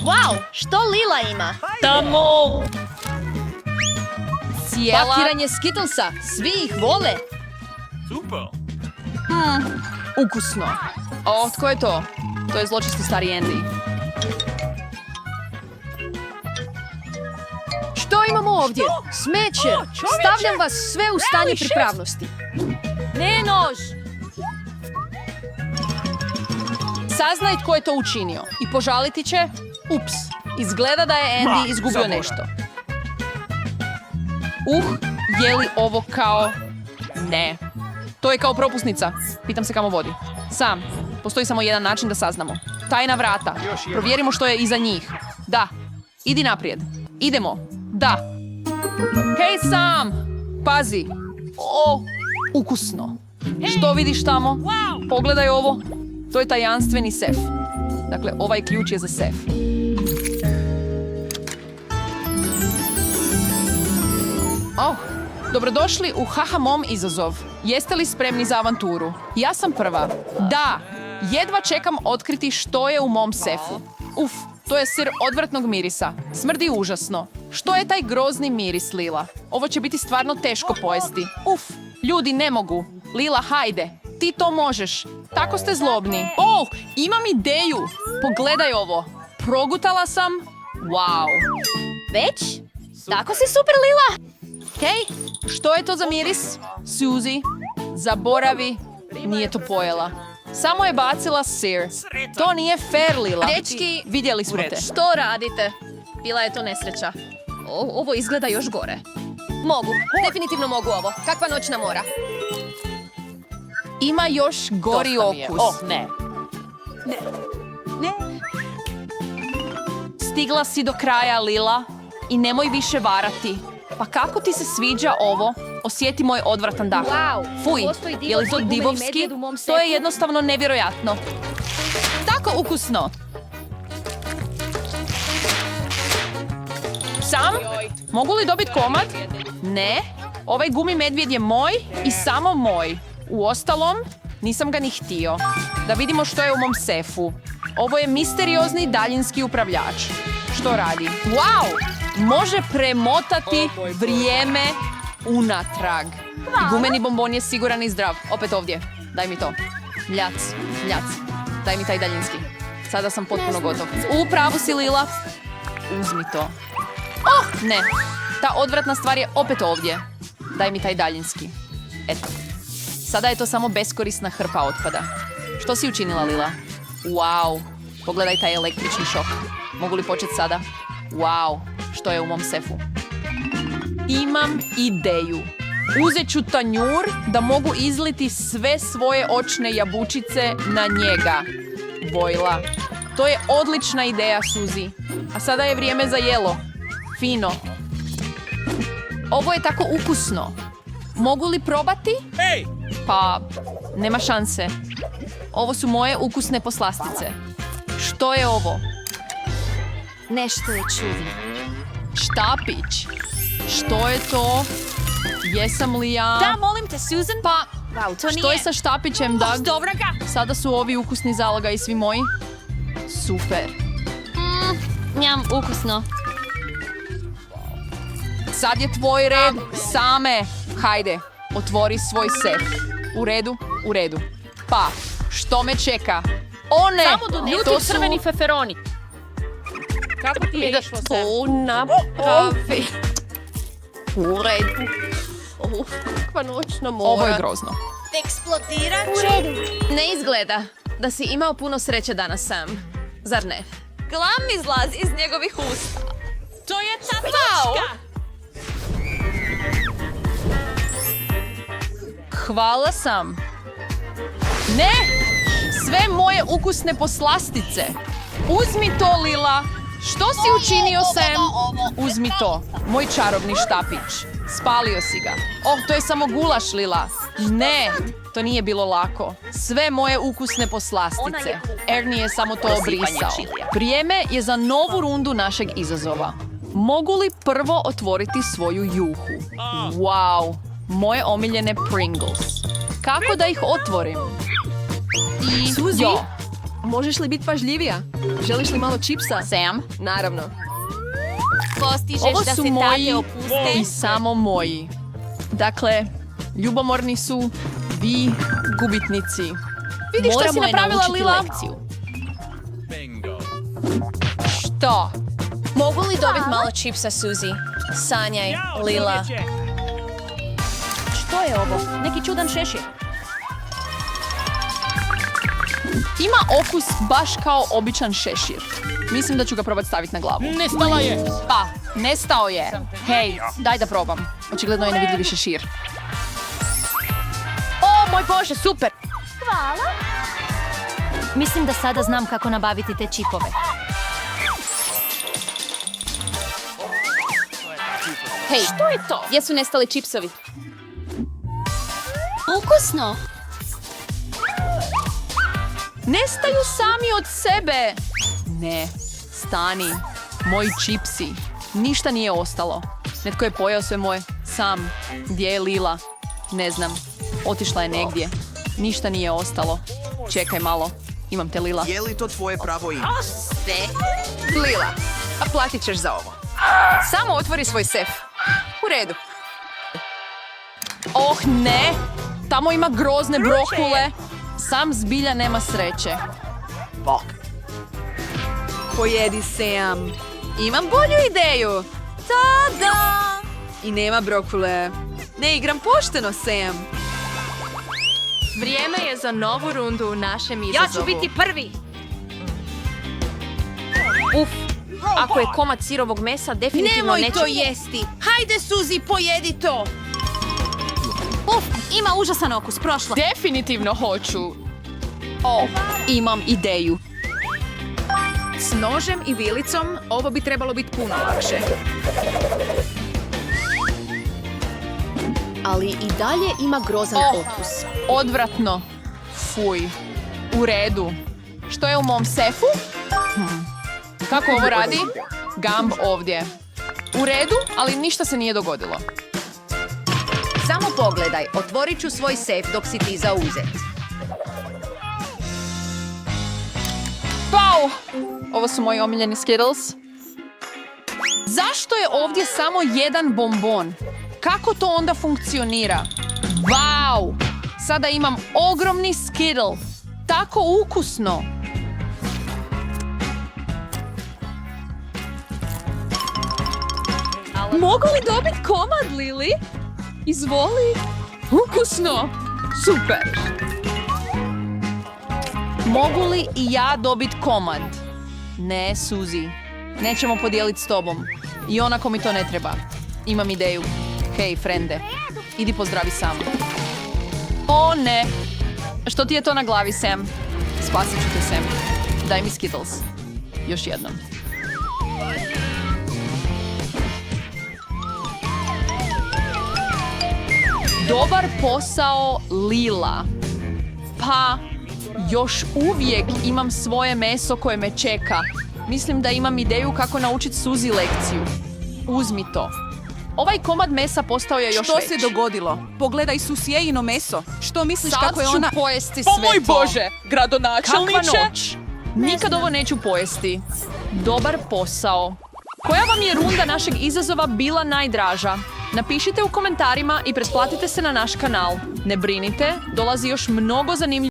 Wow, što Lila ima? Tamo! Pakiranje Skittlesa, svi ih vole. Super! Ukusno. O, tko je to? To je zločesti stari Andy. Što imamo ovdje? Smeće! Stavljam vas sve u stanje pripravnosti. Ne nož! Saznaj tko je to učinio i požaliti će. Ups, izgleda da je Andy izgubio nešto. Je li ovo kao... Ne. To je kao propusnica. Pitam se kamo vodi. Sam. Postoji samo jedan način da saznamo. Tajna vrata. Provjerimo što je iza njih. Da. Idi naprijed. Idemo. Da. Hej Sam! Pazi. O, ukusno. Što vidiš tamo? Pogledaj ovo. To je tajanstveni sef. Dakle, ovaj ključ je za sef. Oh, dobrodošli u Haha Mom izazov. Jeste li spremni za avanturu? Ja sam prva. Da, jedva čekam otkriti što je u mom sefu. Uf, to je sir odvratnog mirisa. Smrdi užasno. Što je taj grozni miris, Lila? Ovo će biti stvarno teško pojesti. Uf, ljudi ne mogu. Lila, hajde. Ti to možeš. Tako ste zlobni. Oh, imam ideju. Pogledaj ovo. Progutala sam. Wow. Već? Tako si super, Lila! Hej, što je to za miris? Suzy, zaboravi, nije to pojela. Samo je bacila sir. To nije fair, Lila. Dečki, vidjeli smo te. Što radite? Bila je to nesreća. Ovo izgleda još gore. Mogu, definitivno mogu ovo. Kakva noćna mora. Ima još gori okus. Ne. Stigla si do kraja, Lila, i nemoj više varati. Pa kako ti se sviđa ovo? Osjeti moj odvratan dah. Wow, Fuj, postoji je li to divovski divovski? medvjed u mom To je sefu? jednostavno nevjerojatno. Tako ukusno. Sam? Mogu li dobiti komad? Ne. Ovaj gumi medvjed je moj i samo moj. Uostalom, nisam ga ni htio. Da vidimo što je u mom sefu. Ovo je misteriozni daljinski upravljač. Što radi? Wow! Može premotati vrijeme unatrag. I gumeni bombon je siguran i zdrav. Opet ovdje. Daj mi to. Ljac, ljac. Daj mi taj daljinski. Sada sam potpuno gotov. U pravu si, Lila. Uzmi to. Oh, ne. Ta odvratna stvar je opet ovdje. Daj mi taj daljinski. Eto. Sada je to samo beskorisna hrpa otpada. Što si učinila, Lila? Wow. Pogledaj taj električni šok. Mogu li početi sada? Wow. Što je u mom sefu? Imam ideju. Uzet ću tanjur da mogu izliti sve svoje očne jabučice na njega. Vojla. To je odlična ideja, Suzy. A sada je vrijeme za jelo. Fino. Ovo je tako ukusno. Mogu li probati? Hej! Pa, nema šanse. Ovo su moje ukusne poslastice. Što je ovo? Nešto je čudno. Štapić. Što je to? Jesam li ja? Da, molim te, Susan. Pa, Wow, to što je sa štapićem, Doug? Dobra ga! Sada su ovi ukusni zalogaj svi moji. Super. Njam, ukusno. Sad je tvoj red. Same. Hajde, otvori svoj sef. U redu, u redu. Pa, što me čeka? O ne! Samo do to ljuti su- crveni feferoni. Kako ti je išlo sve? To napravi. U redu. Kakva noćna mora. Ovo je grozno. Eksplodirat Ne izgleda da si imao puno sreće danas, Sam. Zar ne? Glam izlazi iz njegovih usta. To je ta točka! Hvala Sam. Ne! Sve moje ukusne poslastice. Uzmi to, Lila. Što si učinio, Sam? Uzmi to. Moj čarobni štapić. Spalio si ga. Oh, to je samo gulaš, Lila. Ne, to nije bilo lako. Sve moje ukusne poslastice. Ernie je samo to obrisao. Vrijeme je za novu rundu našeg izazova. Mogu li prvo otvoriti svoju juhu? Wow, moje omiljene Pringles. Kako da ih otvorim? I Suzy? jo, Možeš li biti pažljivija? Želiš li malo čipsa? Sam, Naravno. Postižeš ovo da su se moji tate opuste. i samo moji. Dakle, ljubomorni su vi gubitnici. Vidi što si Moramo je napravila, naučiti Lila. lekciju. Bingo. Što? Mogu li dobiti malo čipsa, Suzy? Sanjaj, Lila. Što je ovo? Neki čudan šešir. Ima okus baš kao običan šešir. Mislim da ću ga probati staviti na glavu. Nestala je. Pa, nestao je. Hej, daj da probam. Očigledno je nevidljivi šešir. O, moj Bože, super! Mislim da sada znam kako nabaviti te čipove. Hej, što je to? Gdje su nestali čipsovi? Ukusno! Nestaju sami od sebe. Ne, stani. Moji čipsi. Ništa nije ostalo. Netko je pojeo sve moje. Sam. Gdje je Lila? Ne znam. Otišla je negdje. Ništa nije ostalo. Čekaj malo. Imam te, Lila. Je li to tvoje pravo ime? Lila, a platit ćeš za ovo. Samo otvori svoj sef. U redu. Oh ne! Tamo ima grozne brokule. Sam zbilja nema sreće. Bok. Pojedi, Sam. Imam bolju ideju. Tada! I nema brokule. Ne igram pošteno, Sam. Vrijeme je za novu rundu u našem izazovu. Ja ću biti prvi! Uf, ako je komad sirovog mesa, definitivno neću... jesti. Hajde, Suzy, pojedi to. Uf, ima užasan okus, prošlo. Definitivno hoću. Oh, imam ideju. S nožem i vilicom ovo bi trebalo biti puno lakše. Ali i dalje ima grozan Oh, okus. odvratno. Fuj. U redu. Što je u mom sefu? Kako ovo radi? Gumb ovdje. U redu, ali ništa se nije dogodilo. Samo pogledaj, otvorit ću svoj sef dok si ti zauzet. Wow! Ovo su moji omiljeni Skittles. Zašto je ovdje samo jedan bombon? Kako to onda funkcionira? Wow! Sada imam ogromni Skittle. Tako ukusno. Mogu li dobiti komad, Lili? Izvoli. Ukusno. Super. Mogu li i ja dobiti komad? Ne, Suzy. Nećemo podijeliti s tobom. I onako mi to ne treba. Imam ideju. Hej, frende. Idi pozdravi Sam. O, ne. Što ti je to na glavi, Sam? Spasit ću te, Sam. Daj mi Skittles. Još jednom. Dobar posao, Lila. Pa, još uvijek imam svoje meso koje me čeka. Mislim da imam ideju kako naučiti Suzy lekciju. Uzmi to. Ovaj komad mesa postao je još Što veći. se dogodilo? Pogledaj Susijejino meso. Što misliš Sad kako je ona... ću pojesti sve to. moj Bože, gradonačelniče! Kakva noć? Nikad ovo neću pojesti. Dobar posao. Koja vam je runda našeg izazova bila najdraža? Napišite u komentarima i pretplatite se na naš kanal. Ne brinite, dolazi još mnogo zanimljivih